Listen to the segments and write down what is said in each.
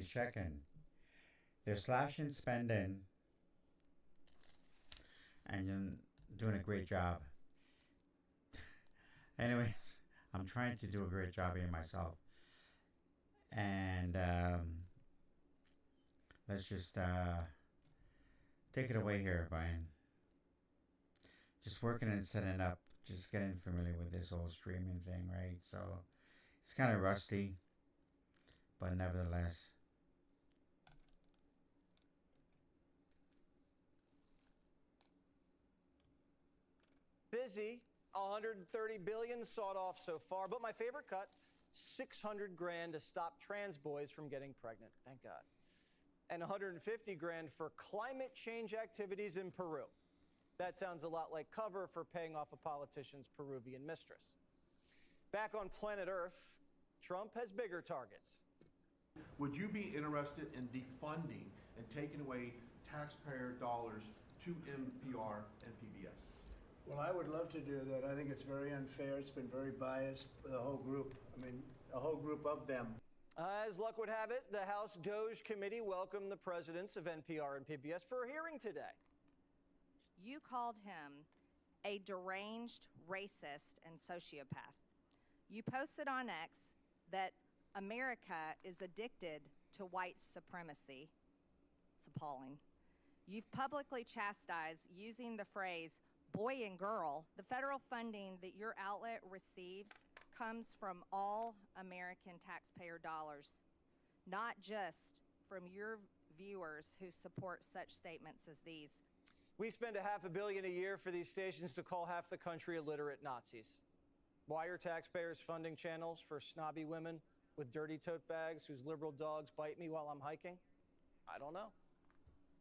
Nobody's checking. They're slashing spending and doing a great job. Anyways, I'm trying to do a great job here myself. And let's just take it away here, Brian. Just working and setting up, just getting familiar with this whole streaming thing, right? So it's kind of rusty, but nevertheless. Busy, 130 billion sought off so far, but my favorite cut, 600 grand to stop trans boys from getting pregnant. Thank God. And 150 grand for climate change activities in Peru. That sounds a lot like cover for paying off a politician's Peruvian mistress. Back on planet Earth, Trump has bigger targets. Would you be interested in defunding and taking away taxpayer dollars to NPR and PBS? Well, I would love to do that. I think it's very unfair. It's been very biased, the whole group. I mean, a whole group of them. As luck would have it, the House DOJ committee welcomed the presidents of NPR and PBS for a hearing today. You called him a deranged racist and sociopath. You posted on X that America is addicted to white supremacy. It's appalling. You've publicly chastised using the phrase boy and girl. The federal funding that your outlet receives comes from all American taxpayer dollars, not just from your viewers who support such statements as these. We spend $500 million a year for these stations to call half the country illiterate Nazis. Why are taxpayers funding channels for snobby women with dirty tote bags whose liberal dogs bite me while I'm hiking? I don't know.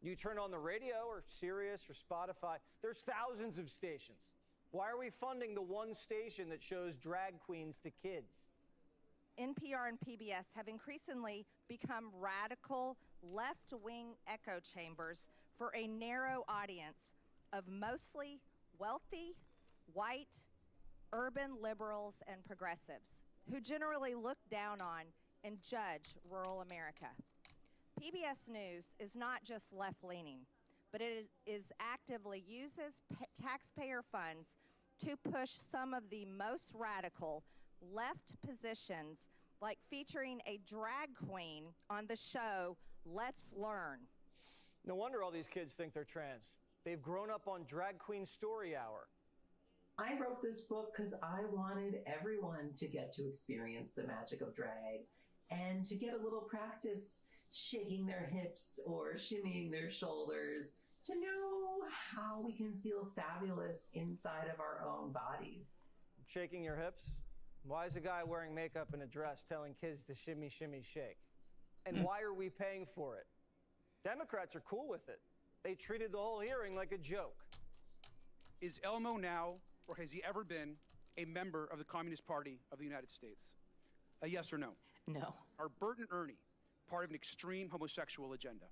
You turn on the radio or Sirius or Spotify, there's thousands of stations. Why are we funding the one station that shows drag queens to kids? NPR and PBS have increasingly become radical left-wing echo chambers for a narrow audience of mostly wealthy, white, urban liberals and progressives who generally look down on and judge rural America. PBS News is not just left-leaning, but it is actively uses taxpayer funds to push some of the most radical left positions, like featuring a drag queen on the show Let's Learn. No wonder all these kids think they're trans. They've grown up on Drag Queen Story Hour. I wrote this book because I wanted everyone to get to experience the magic of drag and to get a little practice shaking their hips or shimmying their shoulders to know how we can feel fabulous inside of our own bodies. Shaking your hips? Why is a guy wearing makeup and a dress telling kids to shimmy, shimmy, shake? And why are we paying for it? Democrats are cool with it. They treated the whole hearing like a joke. Is Elmo now, or has he ever been, a member of the Communist Party of the United States? A yes or no? No. Are Bert and Ernie part of an extreme homosexual agenda?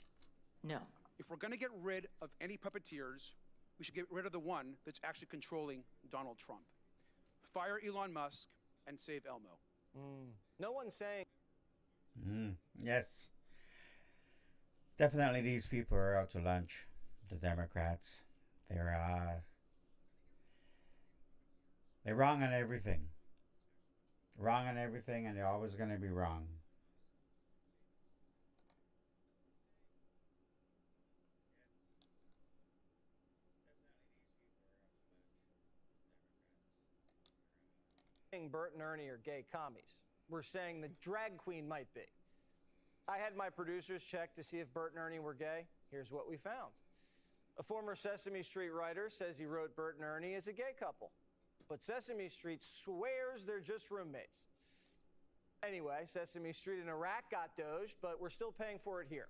No. If we're going to get rid of any puppeteers, we should get rid of the one that's actually controlling Donald Trump. Fire Elon Musk and save Elmo. No one's saying. Yes. Definitely these people are out to lunch. The Democrats. They're wrong on everything. Wrong on everything, and they're always going to be wrong. Bert and Ernie are gay commies. We're saying the drag queen might be. I had my producers check to see if Bert and Ernie were gay. Here's what we found. A former Sesame Street writer says he wrote Bert and Ernie as a gay couple, but Sesame Street swears they're just roommates. Anyway, Sesame Street in Iraq got Doge, but we're still paying for it here.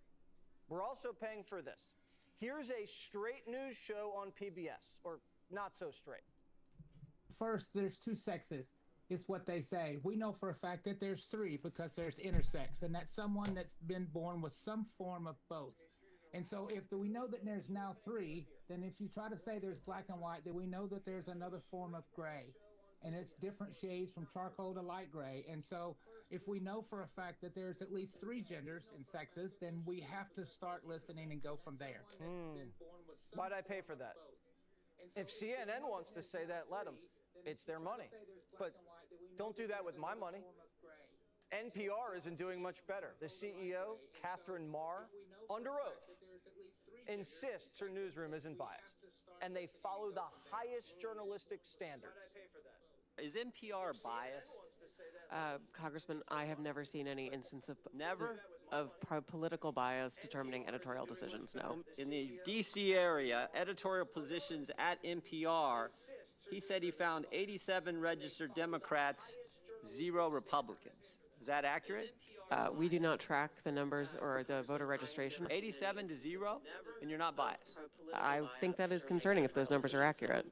We're also paying for this. Here's a straight news show on PBS, or not so straight. First, there's two sexes, is what they say. We know for a fact that there's three because there's intersex, and that's someone that's been born with some form of both. And so if we know that there's now three, then if you try to say there's black and white, then we know that there's another form of gray. And it's different shades from charcoal to light gray. And so If we know for a fact that there's at least 3 genders and sexes, then we have to start listening and go from there. Why'd I pay for that? If CNN wants to say that, let them. It's their money. But don't do that with my money. NPR isn't doing much better. The CEO, Catherine Marr, under oath, insists her newsroom isn't biased, and they follow the highest journalistic standards. Is NPR biased? Congressman, I have never seen any instance of political bias determining editorial decisions. No. In the D.C. area, editorial positions at NPR, he said he found 87 registered Democrats, 0 Republicans. Is that accurate? We do not track the numbers or the voter registration. 87 to 0, and you're not biased. I think that is concerning if those numbers are accurate.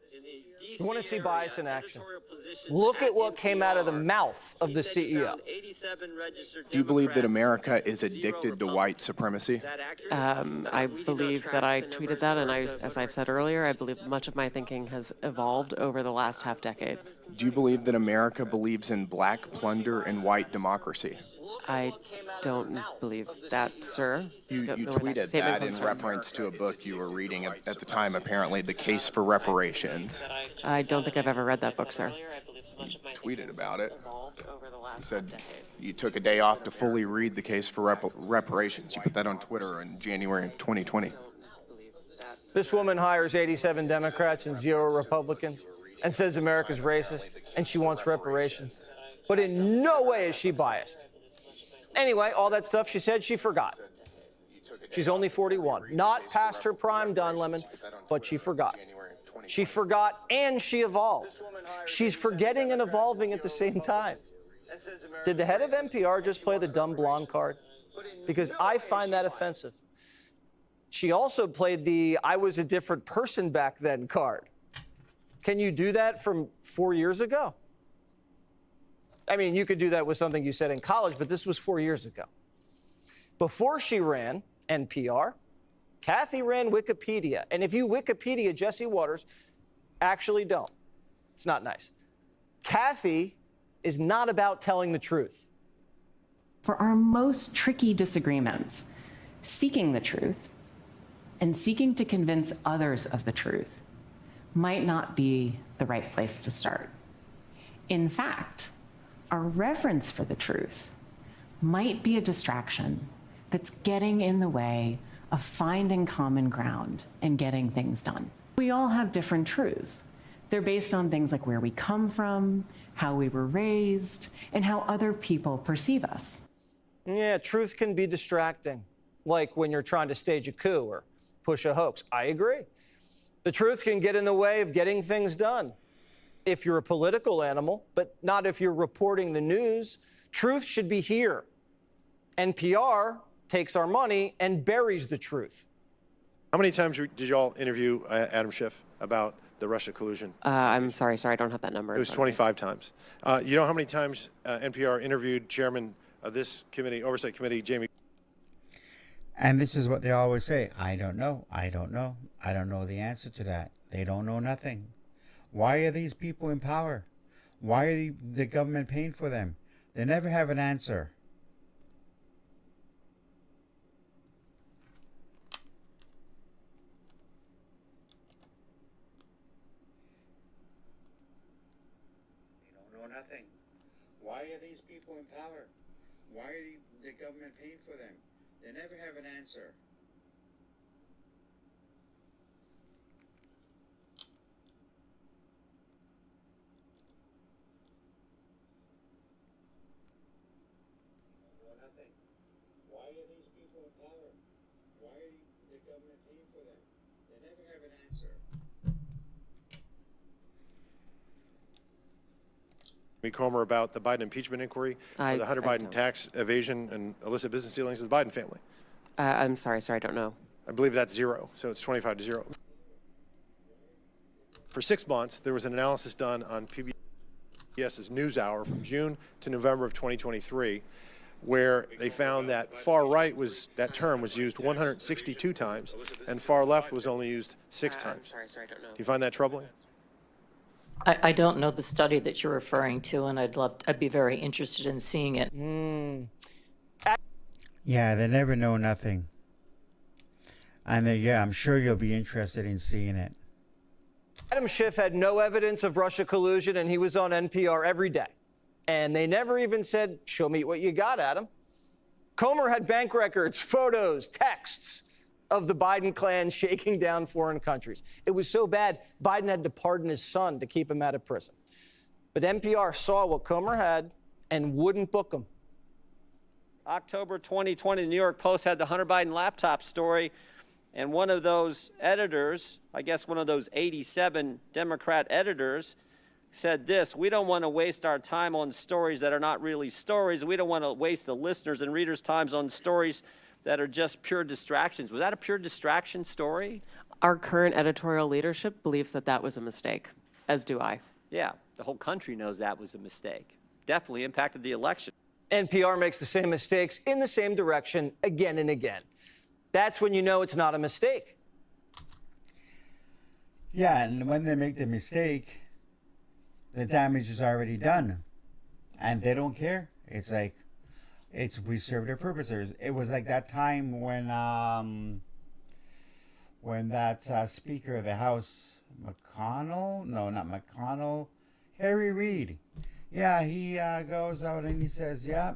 You want to see bias in action? Look at what came out of the mouth of the CEO. Do you believe that America is addicted to white supremacy? I believe that I tweeted that, and as I've said earlier, I believe much of my thinking has evolved over the last half decade. Do you believe that America believes in black plunder and white democracy? I don't believe that, sir. You tweeted that in reference to a book you were reading at the time, apparently, The Case for Reparations. I don't think I've ever read that book, sir. You tweeted about it. You said you took a day off to fully read The Case for Reparations. You put that on Twitter in January of 2020. This woman hires 87 Democrats and 0 Republicans and says America's racist and she wants reparations. But in no way is she biased. Anyway, all that stuff she said, she forgot. She's only 41. Not past her prime, Don Lemon, but she forgot. She forgot and she evolved. She's forgetting and evolving at the same time. Did the head of NPR just play the dumb blonde card? Because I find that offensive. She also played the I was a different person back then card. Can you do that from 4 years ago? I mean, you could do that with something you said in college, but this was 4 years ago. Before she ran NPR, Kathy ran Wikipedia. And if you Wikipedia Jesse Waters, actually don't. It's not nice. Kathy is not about telling the truth. For our most tricky disagreements, seeking the truth and seeking to convince others of the truth might not be the right place to start. In fact, our reverence for the truth might be a distraction that's getting in the way of finding common ground and getting things done. We all have different truths. They're based on things like where we come from, how we were raised, and how other people perceive us. Yeah, truth can be distracting, like when you're trying to stage a coup or push a hoax. I agree. The truth can get in the way of getting things done. If you're a political animal, but not if you're reporting the news. Truth should be here. NPR takes our money and buries the truth. How many times did y'all interview Adam Schiff about the Russia collusion? I'm sorry, I don't have that number. It was 25 times. You know how many times NPR interviewed chairman of this committee, oversight committee, Jamie? And this is what they always say. I don't know. I don't know. I don't know the answer to that. They don't know nothing. Why are these people in power? Why are the government paying for them? They never have an answer. They don't know nothing. Why are these people in power? Why are the government paying for them? They never have an answer. Why are these people in power? Why are the government paying for them? They never have an answer. Amy Comer about the Biden impeachment inquiry for the Hunter Biden tax evasion and illicit business dealings of the Biden family. I'm sorry, I don't know. I believe that's 0, so it's 25 to 0. For 6 months, there was an analysis done on PBS's NewsHour from June to November of 2023, where they found that far right that term was used 162 times, and far left was only used 6 times. I'm sorry, I don't know. Do you find that troubling? I don't know the study that you're referring to, and I'd be very interested in seeing it. Yeah, they never know nothing. And yeah, I'm sure you'll be interested in seeing it. Adam Schiff had no evidence of Russia collusion, and he was on NPR every day. And they never even said, show me what you got, Adam. Comer had bank records, photos, texts of the Biden clan shaking down foreign countries. It was so bad, Biden had to pardon his son to keep him out of prison. But NPR saw what Comer had and wouldn't book him. October 2020, the New York Post had the Hunter Biden laptop story, and one of those editors, I guess one of those 87 Democrat editors, said this: we don't want to waste our time on stories that are not really stories. We don't want to waste the listeners' and readers' times on stories that are just pure distractions. Was that a pure distraction story? Our current editorial leadership believes that that was a mistake, as do I. Yeah, the whole country knows that was a mistake. Definitely impacted the election. NPR makes the same mistakes in the same direction again and again. That's when you know it's not a mistake. Yeah, and when they make the mistake, the damage is already done. And they don't care. It's like, we serve their purposes. It was like that time when that Speaker of the House, McConnell? No, not McConnell. Harry Reid. Yeah, he goes out and he says, yeah,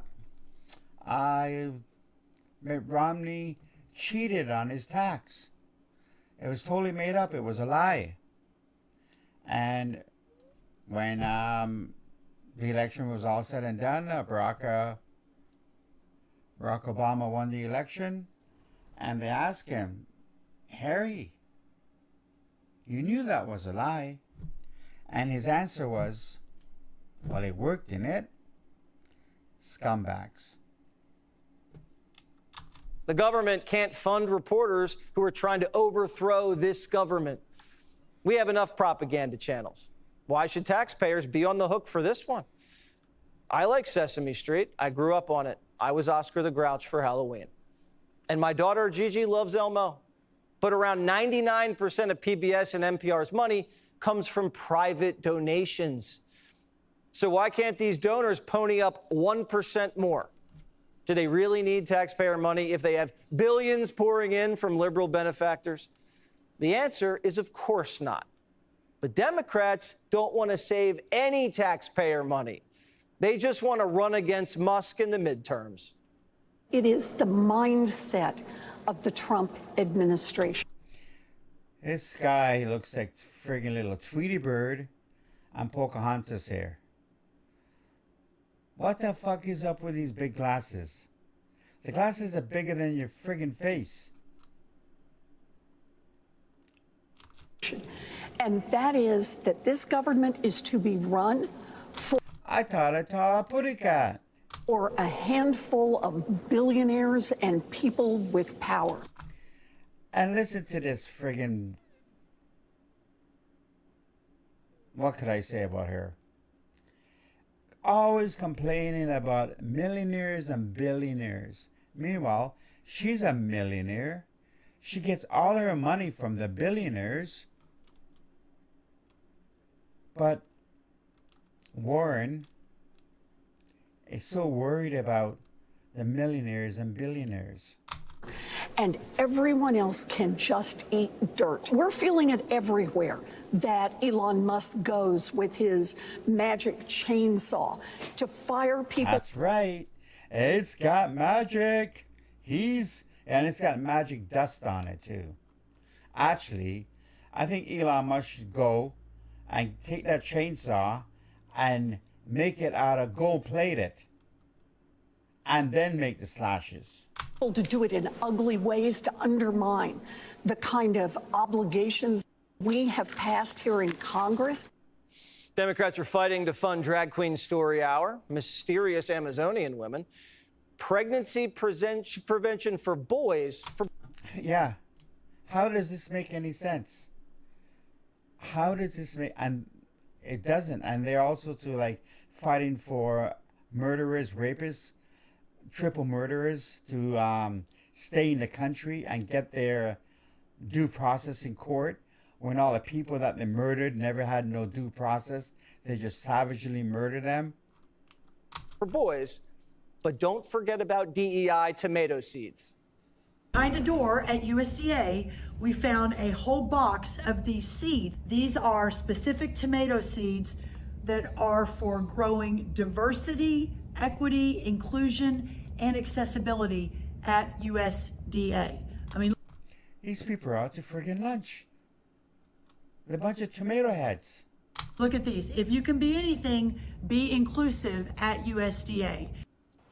Mitt Romney cheated on his tax. It was totally made up. It was a lie. And when the election was all said and done, Barack Obama won the election, and they asked him, Harry, you knew that was a lie. And his answer was, well, it worked, didn't it? Scumbags. The government can't fund reporters who are trying to overthrow this government. We have enough propaganda channels. Why should taxpayers be on the hook for this one? I like Sesame Street. I grew up on it. I was Oscar the Grouch for Halloween. And my daughter Gigi loves Elmo. But around 99% of PBS and NPR's money comes from private donations. So why can't these donors pony up 1% more? Do they really need taxpayer money if they have billions pouring in from liberal benefactors? The answer is, of course not. But Democrats don't want to save any taxpayer money. They just want to run against Musk in the midterms. It is the mindset of the Trump administration. This guy looks like friggin' little Tweety Bird and Pocahontas here. What the fuck is up with these big glasses? The glasses are bigger than your friggin' face. And that is that this government is to be run for... I thought I saw a putty cat. ...or a handful of billionaires and people with power. And listen to this friggin'... What could I say about her? Always complaining about millionaires and billionaires. Meanwhile, she's a millionaire. She gets all her money from the billionaires. But Warren is so worried about the millionaires and billionaires. And everyone else can just eat dirt. We're feeling it everywhere that Elon Musk goes with his magic chainsaw to fire people. That's right. It's got magic. And it's got magic dust on it too. Actually, I think Elon Musk should go and take that chainsaw and make it out of gold-plated and then make the slashes. To do it in ugly ways to undermine the kind of obligations we have passed here in Congress. Democrats are fighting to fund Drag Queen Story Hour, mysterious Amazonian women, pregnancy prevention for boys. Yeah. How does this make any sense? How does this make... And it doesn't. And they're also fighting for murderers, rapists, triple murderers to stay in the country and get their due process in court, when all the people that they murdered never had no due process. They just savagely murdered them. For boys, but don't forget about DEI tomato seeds. Behind a door at USDA, we found a whole box of these seeds. These are specific tomato seeds that are for growing diversity, equity, inclusion, and accessibility at USDA. I mean, these people are out to friggin' lunch. They're a bunch of tomato heads. Look at these. If you can be anything, be inclusive at USDA.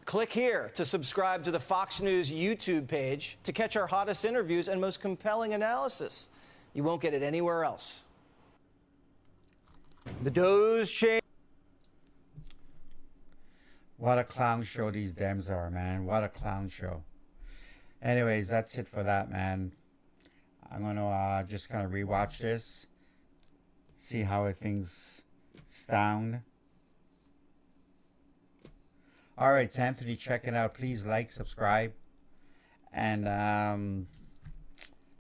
Click here to subscribe to the Fox News YouTube page to catch our hottest interviews and most compelling analysis. You won't get it anywhere else. The Doge change. What a clown show these Dems are, man. What a clown show. Anyways, that's it for that, man. I'm going to just kind of rewatch this. See how things sound. All right, it's Anthony checking out. Please like, subscribe, and